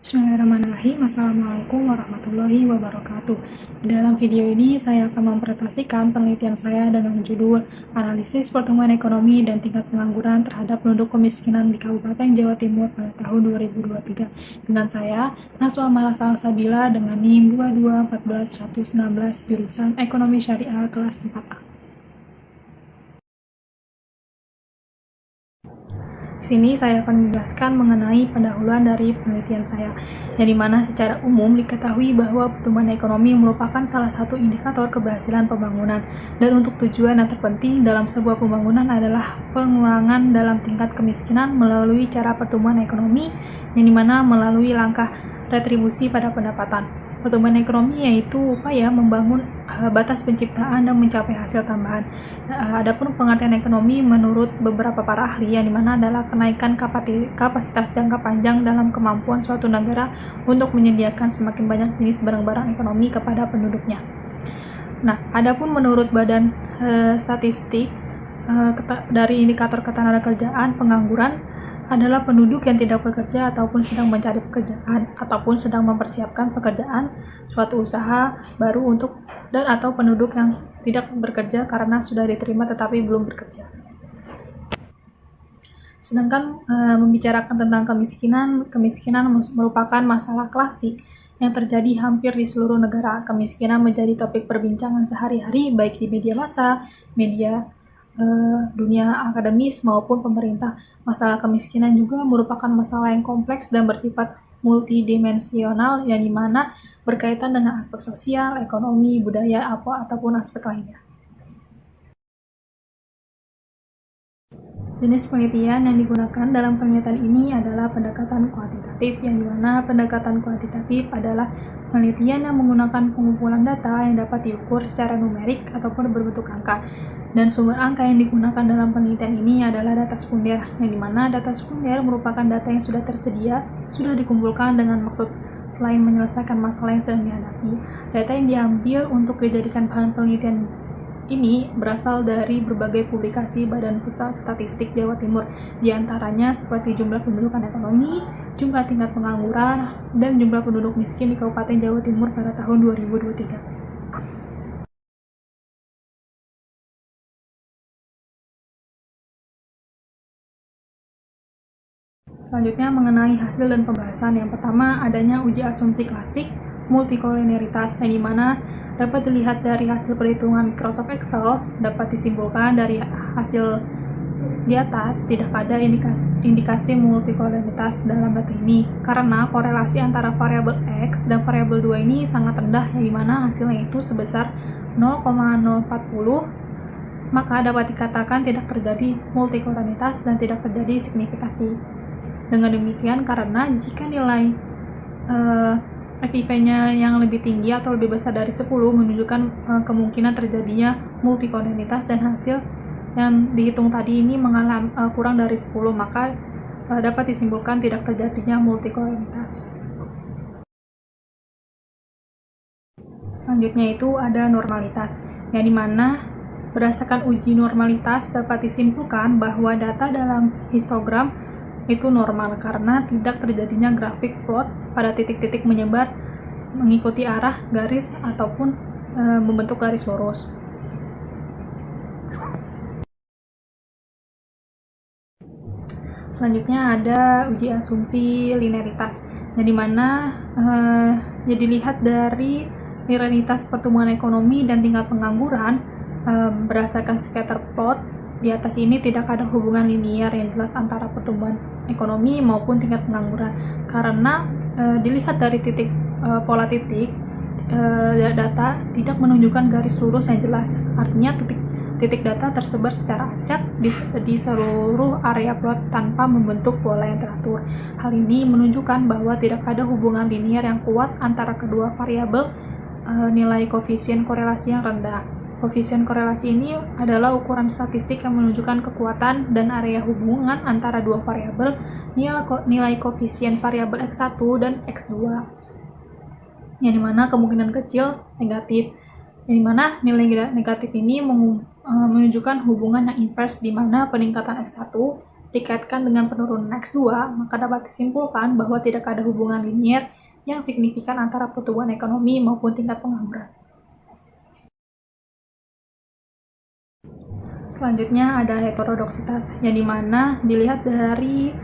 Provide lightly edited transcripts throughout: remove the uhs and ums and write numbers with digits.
Bismillahirrahmanirrahim. Assalamualaikum warahmatullahi wabarakatuh. Di dalam video ini saya akan mempresentasikan penelitian saya dengan judul Analisis Pertumbuhan Ekonomi dan Tingkat Pengangguran terhadap Penduduk Kemiskinan di Kabupaten Jawa Timur pada tahun 2023. Dengan saya, Naswa Amara Salsabila dengan NIM 2214116 jurusan Ekonomi Syariah kelas 4A. Di sini saya akan menjelaskan mengenai pendahuluan dari penelitian saya, yang dimana secara umum diketahui bahwa pertumbuhan ekonomi merupakan salah satu indikator keberhasilan pembangunan, dan untuk tujuan yang terpenting dalam sebuah pembangunan adalah pengurangan dalam tingkat kemiskinan melalui cara pertumbuhan ekonomi, yang dimana melalui langkah retribusi pada pendapatan. Pertumbuhan ekonomi yaitu upaya membangun batas penciptaan dan mencapai hasil tambahan. Adapun pengertian ekonomi menurut beberapa para ahli yang dimana adalah kenaikan kapasitas jangka panjang dalam kemampuan suatu negara untuk menyediakan semakin banyak jenis barang-barang ekonomi kepada penduduknya. Nah, adapun menurut Badan Statistik dari indikator ketenagakerjaan, pengangguran adalah penduduk yang tidak bekerja ataupun sedang mencari pekerjaan ataupun sedang mempersiapkan pekerjaan suatu usaha baru untuk dan atau penduduk yang tidak bekerja karena sudah diterima tetapi belum bekerja. Sedangkan membicarakan tentang kemiskinan merupakan masalah klasik yang terjadi hampir di seluruh negara. Kemiskinan menjadi topik perbincangan sehari-hari baik di media massa, media dunia akademis maupun pemerintah. Masalah kemiskinan juga merupakan masalah yang kompleks dan bersifat multidimensional yang dimana berkaitan dengan aspek sosial, ekonomi, budaya, ataupun aspek lainnya. Jenis penelitian yang digunakan dalam penelitian ini adalah pendekatan kuantitatif, yang dimana pendekatan kuantitatif adalah penelitian yang menggunakan pengumpulan data yang dapat diukur secara numerik ataupun berbentuk angka. Dan sumber angka yang digunakan dalam penelitian ini adalah data sekunder, yang dimana data sekunder merupakan data yang sudah tersedia, sudah dikumpulkan dengan maksud selain menyelesaikan masalah yang sedang dihadapi. Data yang diambil untuk dijadikan bahan penelitian ini berasal dari berbagai publikasi Badan Pusat Statistik Jawa Timur, diantaranya seperti jumlah pendudukan ekonomi, jumlah tingkat pengangguran, dan jumlah penduduk miskin di Kabupaten Jawa Timur pada tahun 2023. Selanjutnya mengenai hasil dan pembahasan. Yang pertama, adanya uji asumsi klasik multikolinialitas, yang dimana dapat dilihat dari hasil perhitungan Microsoft Excel. Dapat disimpulkan dari hasil di atas tidak ada indikasi multikolinialitas dalam data ini karena korelasi antara variabel X dan variabel 2 ini sangat rendah, yang dimana hasilnya itu sebesar 0,040, maka dapat dikatakan tidak terjadi multikolinialitas dan tidak terjadi signifikasi. Dengan demikian, karena jika nilai FIV-nya yang lebih tinggi atau lebih besar dari 10 menunjukkan kemungkinan terjadinya multikolinialitas, dan hasil yang dihitung tadi ini mengalami kurang dari 10, maka dapat disimpulkan tidak terjadinya multikolinialitas. Selanjutnya itu ada normalitas, yang dimana berdasarkan uji normalitas dapat disimpulkan bahwa data dalam histogram itu normal karena tidak terjadinya grafik plot pada titik-titik menyebar mengikuti arah garis ataupun membentuk garis lurus. Selanjutnya ada uji asumsi linearitas, yang dimana dilihat dari linearitas pertumbuhan ekonomi dan tingkat pengangguran berdasarkan scatter plot. Di atas ini tidak ada hubungan linear yang jelas antara pertumbuhan ekonomi maupun tingkat pengangguran karena dilihat dari titik pola titik data tidak menunjukkan garis lurus yang jelas. Artinya titik data tersebar secara acak di seluruh area plot tanpa membentuk pola yang teratur. Hal ini menunjukkan bahwa tidak ada hubungan linear yang kuat antara kedua variabel nilai koefisien korelasi yang rendah. Koefisien korelasi ini adalah ukuran statistik yang menunjukkan kekuatan dan area hubungan antara dua variabel, nilai koefisien variabel X1 dan X2, yang dimana kemungkinan kecil negatif, yang dimana nilai negatif ini menunjukkan hubungan yang inverse, di mana peningkatan X1 dikaitkan dengan penurunan X2, maka dapat disimpulkan bahwa tidak ada hubungan linier yang signifikan antara pertumbuhan ekonomi maupun tingkat pengangguran. Selanjutnya ada heterodoksitas, yang dimana dilihat dari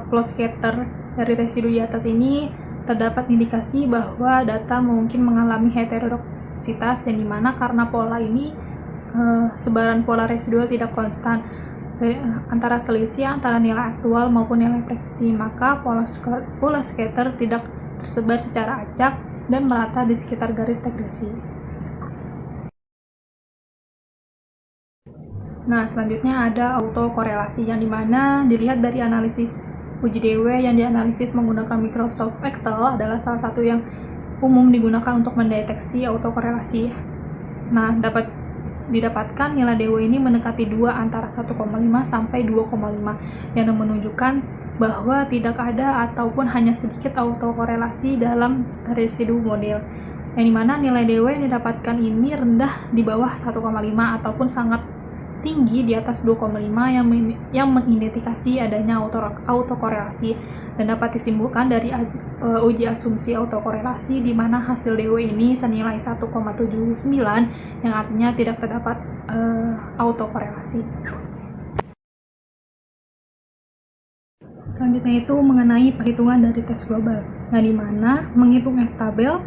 plot scatter dari residu di atas ini terdapat indikasi bahwa data mungkin mengalami heterodoksitas, yang dimana karena pola ini sebaran pola residual tidak konstan antara selisih antara nilai aktual maupun nilai prediksi, maka pola scatter tidak tersebar secara acak dan merata di sekitar garis regresi. Nah, selanjutnya ada autokorelasi, yang dimana dilihat dari analisis uji DW yang dianalisis menggunakan Microsoft Excel adalah salah satu yang umum digunakan untuk mendeteksi autokorelasi. Nah, didapatkan nilai DW ini mendekati 2 antara 1,5 sampai 2,5 yang menunjukkan bahwa tidak ada ataupun hanya sedikit autokorelasi dalam residu model, yang dimana nilai DW yang didapatkan ini rendah di bawah 1,5 ataupun sangat tinggi di atas 2,5 yang mengindikasi adanya autokorelasi, dan dapat disimpulkan dari uji asumsi autokorelasi di mana hasil DW ini senilai 1,79 yang artinya tidak terdapat autokorelasi. Selanjutnya itu mengenai perhitungan dari tes global, yang dimana menghitung F-tabel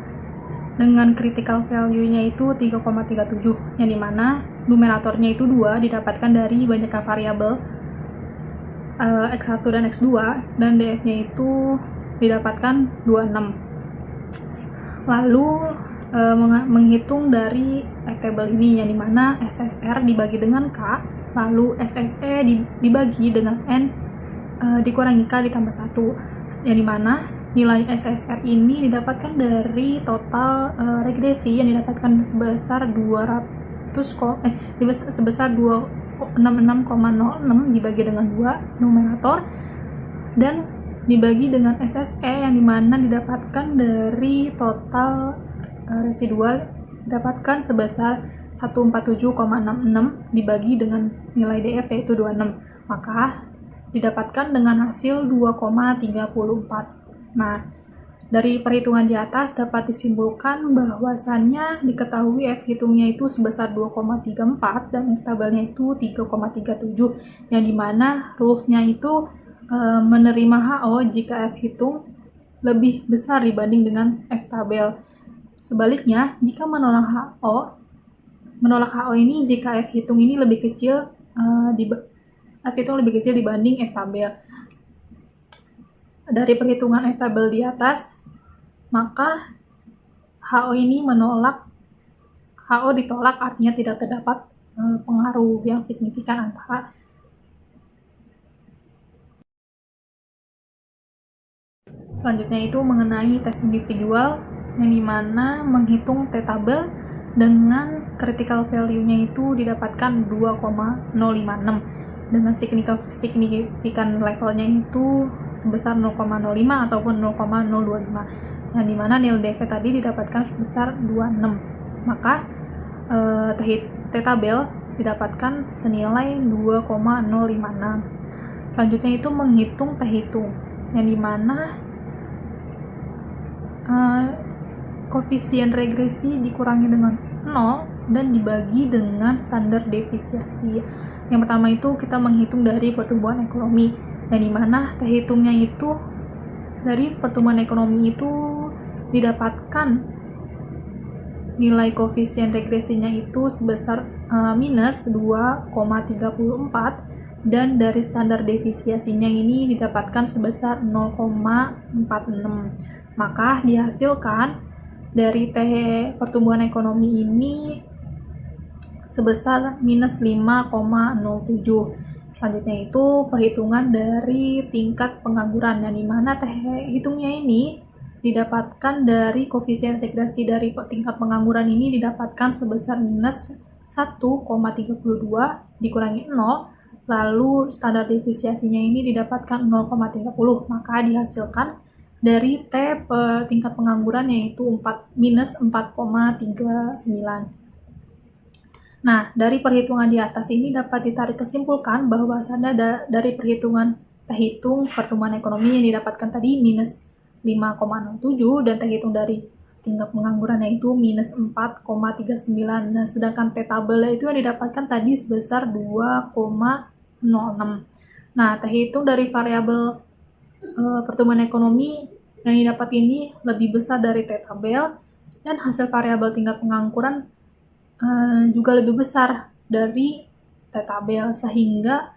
dengan critical value-nya itu 3,37, yang dimana numeratornya itu 2 didapatkan dari banyaknya variabel X1 dan X2, dan DF-nya itu didapatkan 26. Lalu menghitung dari F-table ini, yang dimana SSR dibagi dengan K, lalu SSE dibagi dengan N dikurangi K ditambah 1, yang dimana nilai SSR ini didapatkan dari total regresi yang didapatkan sebesar 266,06 dibagi dengan 2 numerator, dan dibagi dengan SSE yang dimana didapatkan dari total residual didapatkan sebesar 147,66 dibagi dengan nilai DF yaitu 26, maka didapatkan dengan hasil 2,34. Nah, dari perhitungan di atas dapat disimpulkan bahwasannya diketahui F hitungnya itu sebesar 2,34 dan F tabelnya itu 3,37, yang dimana rules-nya itu menerima HO jika F hitung lebih besar dibanding dengan F tabel. Sebaliknya, jika menolak HO ini jika F hitung ini lebih kecil F hitung lebih kecil dibanding F tabel. Dari perhitungan F-tabel di atas, maka HO ditolak, artinya tidak terdapat pengaruh yang signifikan antara selanjutnya itu mengenai tes individual, yang dimana menghitung T-tabel dengan critical value-nya itu didapatkan 2,056 dengan signifikan levelnya itu sebesar 0,05 ataupun 0,025, yang dimana nilai DV tadi didapatkan sebesar 26, maka T-tabel didapatkan senilai 2,056. Selanjutnya itu menghitung T-hitung, yang dimana koefisien regresi dikurangi dengan 0 dan dibagi dengan standar defisiasi. Yang pertama itu kita menghitung dari pertumbuhan ekonomi, yang dimana T-hitungnya itu dari pertumbuhan ekonomi itu didapatkan nilai koefisien regresinya itu sebesar minus 2,34, dan dari standar defisiasinya ini didapatkan sebesar 0,46, maka dihasilkan dari T pertumbuhan ekonomi ini sebesar minus 5,07. Selanjutnya itu perhitungan dari tingkat pengangguran, yang dimana hitungnya ini didapatkan dari koefisien integrasi dari tingkat pengangguran ini didapatkan sebesar minus 1,32 dikurangi 0, lalu standar defisiasinya ini didapatkan 0,30, maka dihasilkan dari T tingkat pengangguran yaitu minus 4,39. Nah, dari perhitungan di atas ini dapat ditarik kesimpulan bahwasannya dari perhitungan terhitung pertumbuhan ekonomi yang didapatkan tadi minus 5,07 dan terhitung dari tingkat penganggurannya itu minus 4,39. Nah, sedangkan T-tabelnya itu yang didapatkan tadi sebesar 2,06. Nah, terhitung dari variabel pertumbuhan ekonomi yang didapat ini lebih besar dari T-tabel dan hasil variabel tingkat pengangguran juga lebih besar dari T-tabel sehingga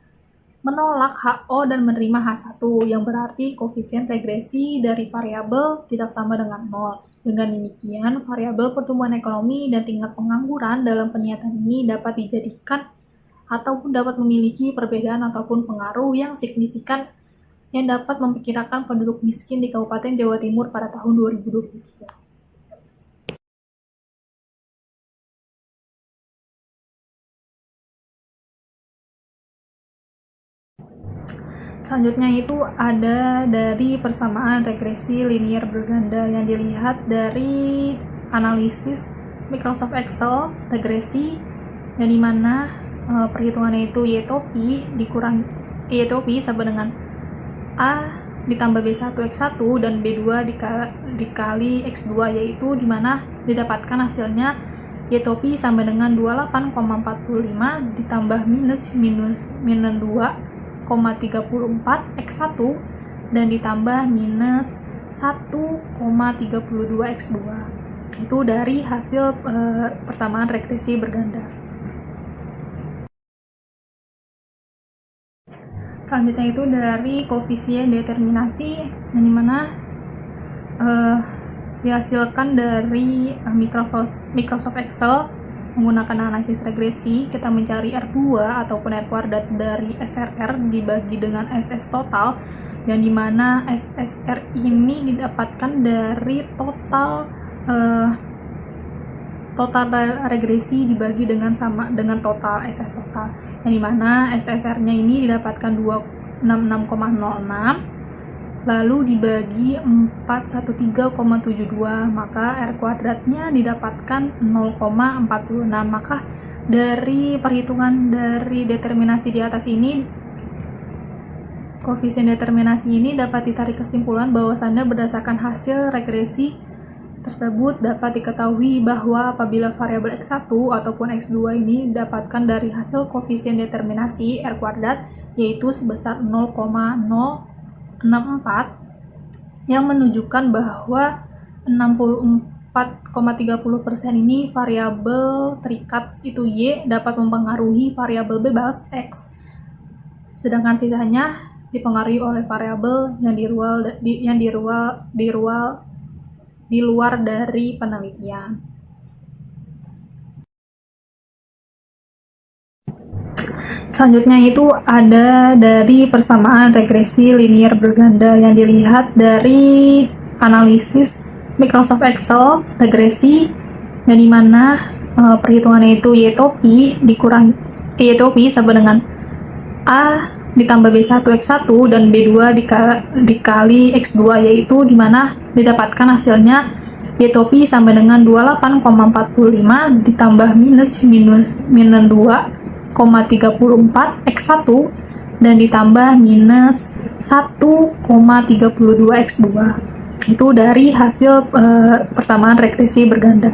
menolak HO dan menerima H1 yang berarti koefisien regresi dari variabel tidak sama dengan 0. Dengan demikian, variabel pertumbuhan ekonomi dan tingkat pengangguran dalam pernyataan ini dapat dijadikan ataupun dapat memiliki perbedaan ataupun pengaruh yang signifikan yang dapat memperkirakan penduduk miskin di Kabupaten Jawa Timur pada tahun 2023. Selanjutnya itu ada dari persamaan regresi linear berganda yang dilihat dari analisis Microsoft Excel regresi yang dimana perhitungannya itu Y topi dikurang Y topi sama dengan A ditambah B1 X1 dan B2 dikali X2 yaitu dimana didapatkan hasilnya Y topi sama dengan 28,45 ditambah minus 2,34 X1 dan ditambah minus 1,32 X2. Itu dari hasil persamaan regresi berganda. Selanjutnya itu dari koefisien determinasi yang dimana dihasilkan dari Microsoft Excel menggunakan analisis regresi. Kita mencari R2 ataupun R kuadrat dari SRR dibagi dengan SS total yang dimana SSR ini didapatkan dari total regresi dibagi dengan sama dengan total SS total yang dimana SSR-nya ini didapatkan 266,06 lalu dibagi 413,72 maka R kuadratnya didapatkan 0,46. Maka dari perhitungan dari determinasi di atas ini, koefisien determinasi ini dapat ditarik kesimpulan bahwasannya berdasarkan hasil regresi tersebut dapat diketahui bahwa apabila variabel X1 ataupun X2 ini didapatkan dari hasil koefisien determinasi R kuadrat yaitu sebesar 0,064 yang menunjukkan bahwa 64,30% ini variabel terikat itu Y dapat mempengaruhi variabel bebas X, sedangkan sisanya dipengaruhi oleh variabel yang di luar dari penelitian. Selanjutnya itu ada dari persamaan regresi linear berganda yang dilihat dari analisis Microsoft Excel regresi yang dimana perhitungannya itu Y topi sama dengan A ditambah B1 X1 dan B2 dikali X2 yaitu dimana didapatkan hasilnya Y topi sama dengan 28,45 ditambah minus 2,34 X1 dan ditambah minus 1,32 X2. Itu dari hasil persamaan regresi berganda.